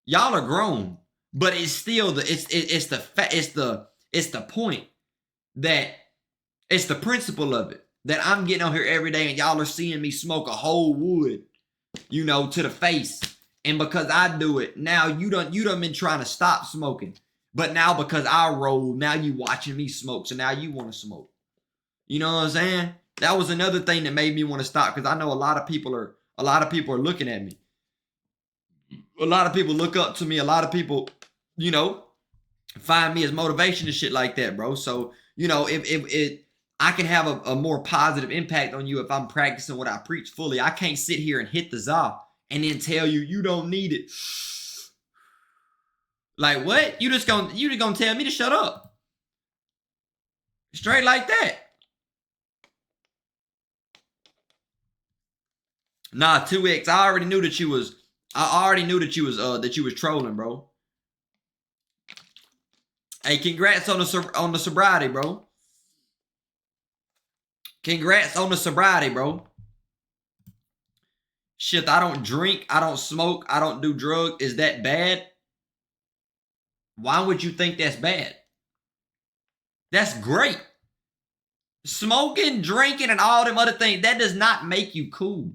Y'all are grown, but it's still it's the point. That it's the principle of it, that I'm getting on here every day and y'all are seeing me smoke a whole wood, you know, to the face. And because I do it, now you done been trying to stop smoking. But now because I roll, now you watching me smoke. So now you want to smoke. You know what I'm saying? That was another thing that made me want to stop, because I know a lot of people are looking at me. A lot of people look up to me. A lot of people, you know, find me as motivation and shit like that, bro. So, you know, if I can have a more positive impact on you if I'm practicing what I preach fully. I can't sit here and hit the za and then tell you you don't need it. Like what? You just gonna tell me to shut up? Straight like that. Nah, 2X. I already knew that you was trolling, bro. Hey, congrats on the sobriety, bro. Congrats on the sobriety, bro. Shit, I don't drink, I don't smoke, I don't do drugs. Is that bad? Why would you think that's bad? That's great. Smoking, drinking, and all them other things, that does not make you cool.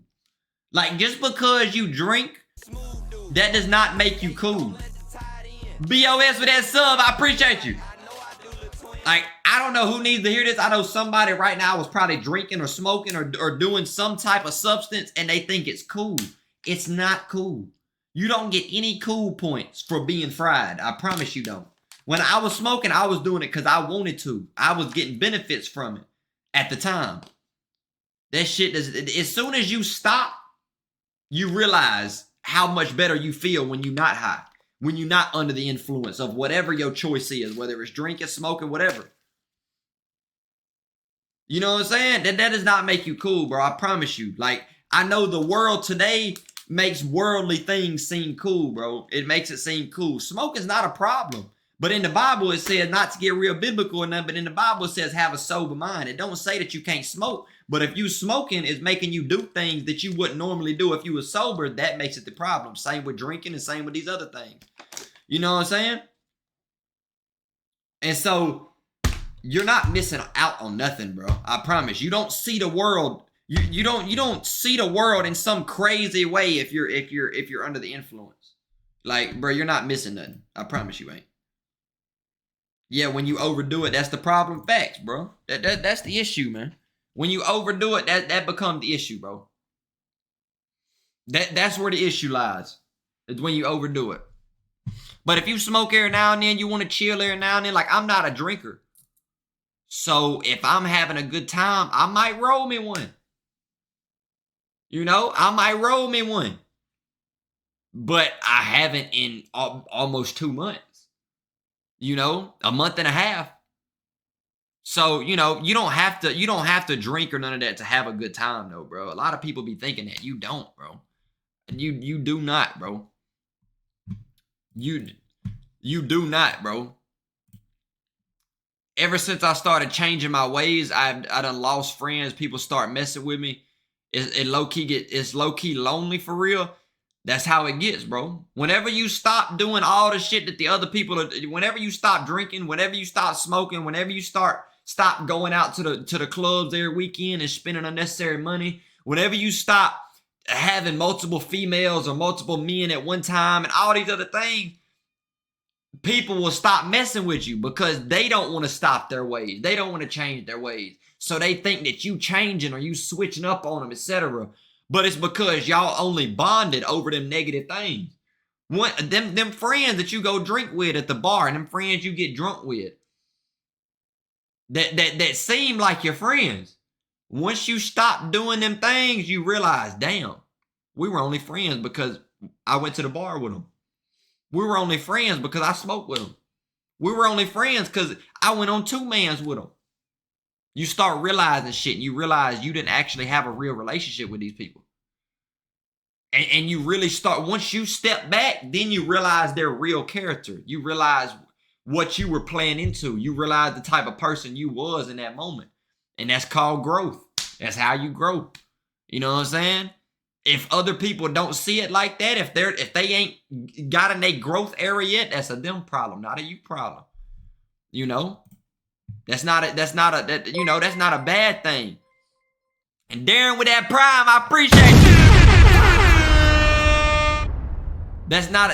Like, just because you drink, that does not make you cool. BOS for that sub, I appreciate you. Like, I don't know who needs to hear this. I know somebody right now was probably drinking or smoking or doing some type of substance and they think it's cool. It's not cool. You don't get any cool points for being fried. I promise you don't. When I was smoking, I was doing it because I wanted to. I was getting benefits from it at the time. That shit does. As soon as you stop, you realize how much better you feel when you're not high, when you're not under the influence of whatever your choice is, whether it's drinking, smoking, whatever. You know what I'm saying? That does not make you cool, bro. I promise you. Like, I know the world today makes worldly things seem cool, bro. It makes it seem cool. Smoke is not a problem. But in the Bible, it says, not to get real biblical or nothing, but in the Bible, it says have a sober mind. It don't say that you can't smoke. But if you smoking is making you do things that you wouldn't normally do if you were sober, that makes it the problem. Same with drinking and same with these other things. You know what I'm saying? And so you're not missing out on nothing, bro. I promise. You don't see the world. You don't see the world in some crazy way if you're under the influence. Like, bro, you're not missing nothing. I promise you ain't. Yeah, when you overdo it, that's the problem. Facts, bro. That's the issue, man. When you overdo it, that becomes the issue, bro. That's where the issue lies. It's when you overdo it. But if you smoke every now and then, you want to chill every now and then. Like, I'm not a drinker. So if I'm having a good time, I might roll me one. You know, I might roll me one. But I haven't in almost 2 months. You know, a month and a half. So, you know, you don't have to drink or none of that to have a good time though, bro. A lot of people be thinking that. You don't, bro. You do not, bro. You do not, bro. Ever since I started changing my ways, I done lost friends. People start messing with me. It's low key lonely for real. That's how it gets, bro. Whenever you stop doing all the shit that the other people are, whenever you stop drinking, whenever you stop smoking, whenever you stop going out to the clubs every weekend and spending unnecessary money, whenever you stop having multiple females or multiple men at one time and all these other things, people will stop messing with you because they don't want to stop their ways. They don't want to change their ways. So they think that you changing or you switching up on them, etc. But it's because y'all only bonded over them negative things. Them friends that you go drink with at the bar and them friends you get drunk with that seem like your friends. Once you stop doing them things, you realize, damn, we were only friends because I went to the bar with them. We were only friends because I smoked with them. We were only friends because I went on 2-mans with them. You start realizing shit and you realize you didn't actually have a real relationship with these people. And you really start, once you step back, then you realize their real character. You realize what you were playing into. You realize the type of person you was in that moment. And that's called growth. That's how you grow. You know what I'm saying? If other people don't see it like that, if they ain't got in their growth area yet, that's a them problem, not a you problem. You know? That's not a bad thing. And Darren with that prime, I appreciate you. That's not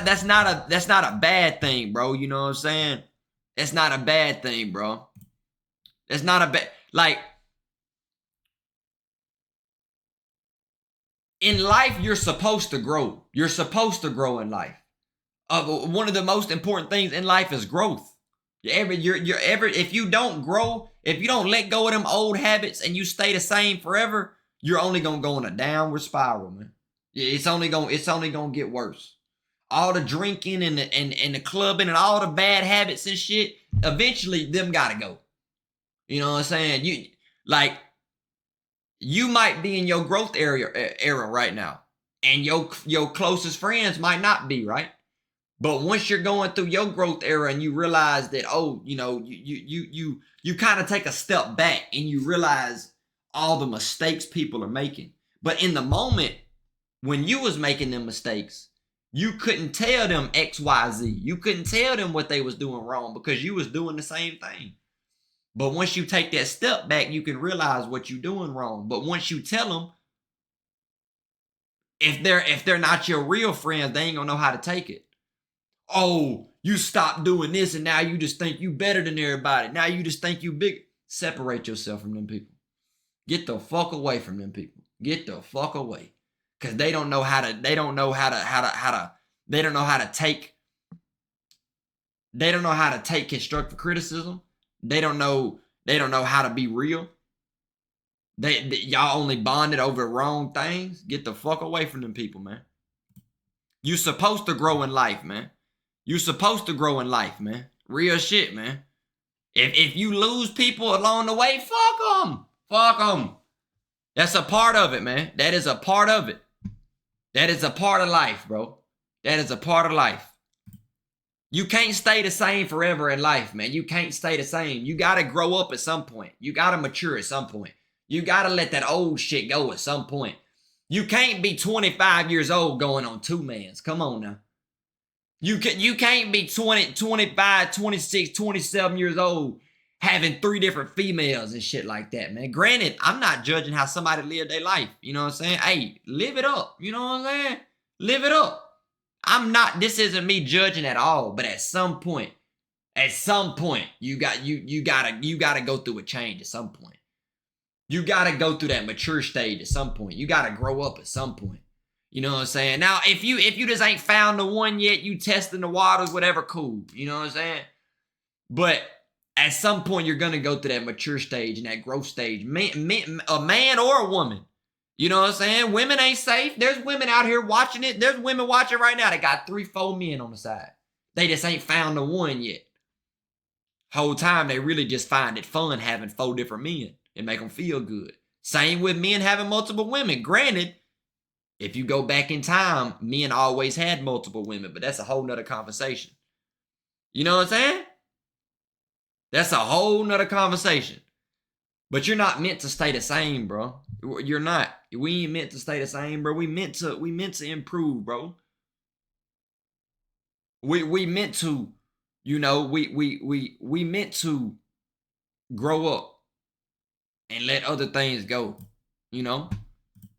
a bad thing, bro. You know what I'm saying? That's not a bad thing, bro. That's not a bad, like, in life, you're supposed to grow. You're supposed to grow in life. One of the most important things in life is growth. If you don't grow, if you don't let go of them old habits and you stay the same forever, you're only gonna go in a downward spiral, man. It's only gonna get worse. All the drinking and the clubbing and all the bad habits and shit, eventually them gotta go. You know what I'm saying? You might be in your growth era right now, and your closest friends might not be, right? But once you're going through your growth era and you realize that, oh, you know, you kind of take a step back and you realize all the mistakes people are making. But in the moment when you was making them mistakes, you couldn't tell them X, Y, Z. You couldn't tell them what they was doing wrong because you was doing the same thing. But once you take that step back, you can realize what you're doing wrong. But once you tell them, if they're not your real friends, they ain't gonna know how to take it. Oh, You stop doing this and now you just think you better than everybody. Now you just think you big. Separate yourself from them people. Get the fuck away from them people. Get the fuck away. Cause they don't know how to take constructive criticism. They don't know how to be real. Y'all only bonded over wrong things. Get the fuck away from them people, man. You supposed to grow in life, man. You supposed to grow in life, man. Real shit, man. If you lose people along the way, fuck them. Fuck them. That's a part of it, man. That is a part of it. That is a part of life, bro. That is a part of life. You can't stay the same forever in life, man. You can't stay the same. You got to grow up at some point. You got to mature at some point. You got to let that old shit go at some point. You can't be 25 years old going on 2-mans. Come on now. You can't be 20, 25, 26, 27 years old having 3 different females and shit like that, man. Granted, I'm not judging how somebody live their life. You know what I'm saying? Hey, live it up. You know what I'm saying? Live it up. This isn't me judging at all, but at some point, you gotta go through a change at some point. You got to go through that mature stage at some point. You got to grow up at some point. You know what I'm saying? Now, if you just ain't found the one yet, you testing the waters, whatever, cool. You know what I'm saying? But at some point, you're going to go through that mature stage and that growth stage. A man or a woman. You know what I'm saying? Women ain't safe. There's women out here watching it. There's women watching right now that got 3, 4 men on the side. They just ain't found the one yet. Whole time, they really just find it fun having 4 different men. It make them feel good. Same with men having multiple women. Granted, if you go back in time, men always had multiple women, but that's a whole nother conversation. You know what I'm saying? That's a whole nother conversation. But you're not meant to stay the same, bro. You're not. We ain't meant to stay the same, bro. We meant to improve, bro. We meant to, you know, we meant to grow up and let other things go, you know?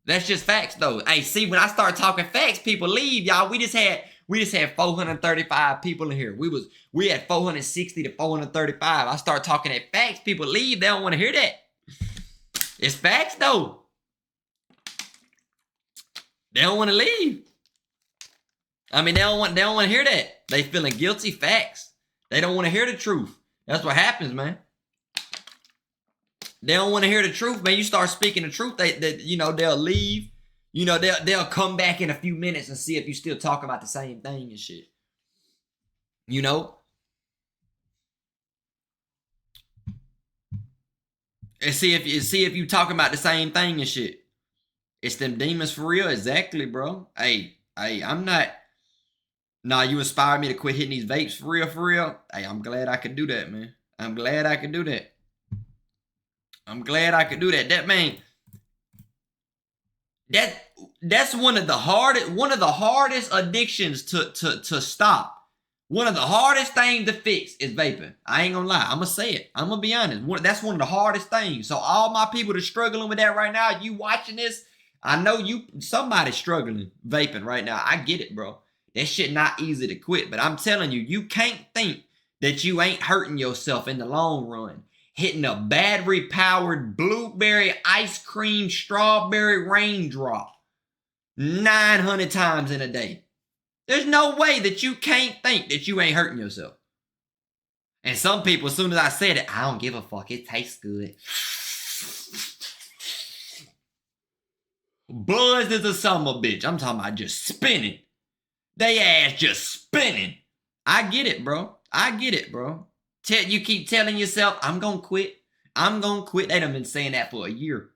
That's just facts, though. Hey, see, when I start talking facts, people leave, y'all. We just had 435 people in here. We had 460 to 435. I start talking at facts, people leave. They don't want to hear that. It's facts, though. They don't want to leave. I mean, they don't want to hear that. They feeling guilty. Facts. They don't want to hear the truth. That's what happens, man. They don't want to hear the truth, man. You start speaking the truth, they'll leave. You know, they'll come back in a few minutes and see if you still talking about the same thing and shit. You know? And see if you talking about the same thing and shit. It's them demons for real. Exactly, bro. Hey, I'm not. Nah, you inspired me to quit hitting these vapes for real, for real. Hey, I'm glad I could do that, man. I'm glad I could do that. That, man, that's one of the hardest addictions to stop. One of the hardest things to fix is vaping. I ain't gonna lie. I'm gonna say it. I'm gonna be honest. That's one of the hardest things. So all my people that are struggling with that right now, you watching this, I know somebody's struggling vaping right now. I get it, bro. That shit not easy to quit. But I'm telling you, you can't think that you ain't hurting yourself in the long run. Hitting a battery-powered blueberry ice cream strawberry raindrop 900 times in a day. There's no way that you can't think that you ain't hurting yourself. And some people, as soon as I said it, I don't give a fuck. It tastes good. Buzz is a summer bitch. I'm talking about just spinning. They ass just spinning. I get it, bro. You keep telling yourself, I'm going to quit. They done been saying that for a year.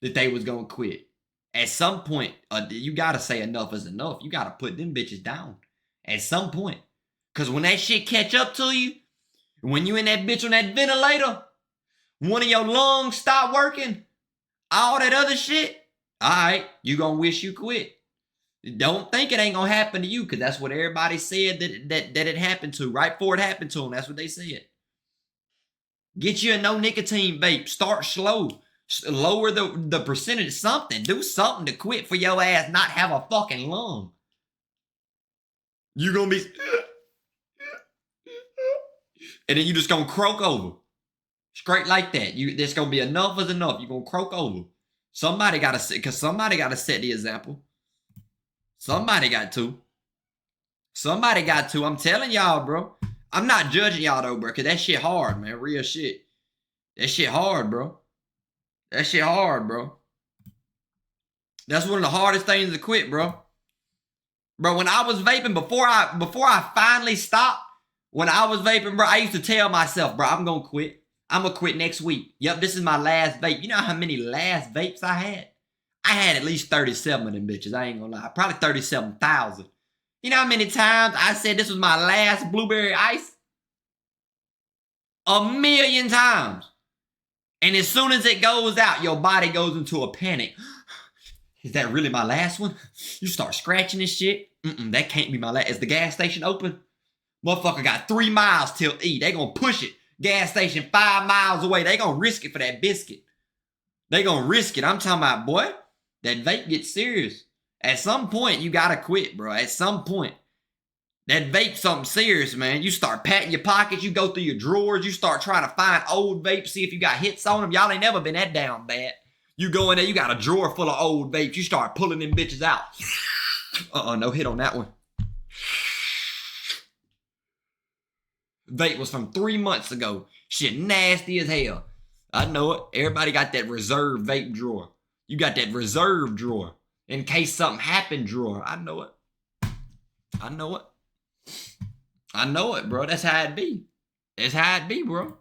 That they was going to quit. At some point, you got to say enough is enough. You got to put them bitches down. At some point. Because when that shit catch up to you, when you in that bitch on that ventilator, one of your lungs stop working, all that other shit, all right, you going to wish you quit. Don't think it ain't gonna happen to you, because that's what everybody said that it happened to. Right before it happened to them, that's what they said. Get you a no nicotine vape. Start slow. Lower the percentage. Something. Do something to quit for your ass not have a fucking lung. You gonna be And then you just gonna croak over. Straight like that. There's gonna be enough is enough. You're gonna croak over. Somebody gotta set, because somebody gotta set the example. Somebody got to. Somebody got to. I'm telling y'all, bro. I'm not judging y'all though, bro, because that shit hard, man. Real shit. That shit hard, bro. That shit hard, bro. That's one of the hardest things to quit, bro. Bro, when I was vaping, before I finally stopped, when I was vaping, bro, I used to tell myself, bro, I'm gonna quit. I'm gonna quit next week. Yep, this is my last vape. You know how many last vapes I had? I had at least 37 of them bitches. I ain't gonna lie. Probably 37,000. You know how many times I said this was my last blueberry ice? 1,000,000 times. And as soon as it goes out, your body goes into a panic. Is that really my last one? You start scratching this shit. That can't be my last. Is the gas station open? Motherfucker got 3 miles till E. They gonna push it. Gas station 5 miles away. They gonna risk it for that biscuit. They gonna risk it. I'm talking about, boy, that vape gets serious. At some point, you gotta quit, bro. At some point. That vape something serious, man. You start patting your pockets. You go through your drawers. You start trying to find old vapes, see if you got hits on them. Y'all ain't never been that down bad. You go in there, you got a drawer full of old vapes. You start pulling them bitches out. No hit on that one. Vape was from 3 months ago. Shit nasty as hell. I know it. Everybody got that reserve vape drawer. You got that reserve drawer. In case something happened drawer. I know it. I know it. I know it, bro. That's how it be. That's how it be, bro.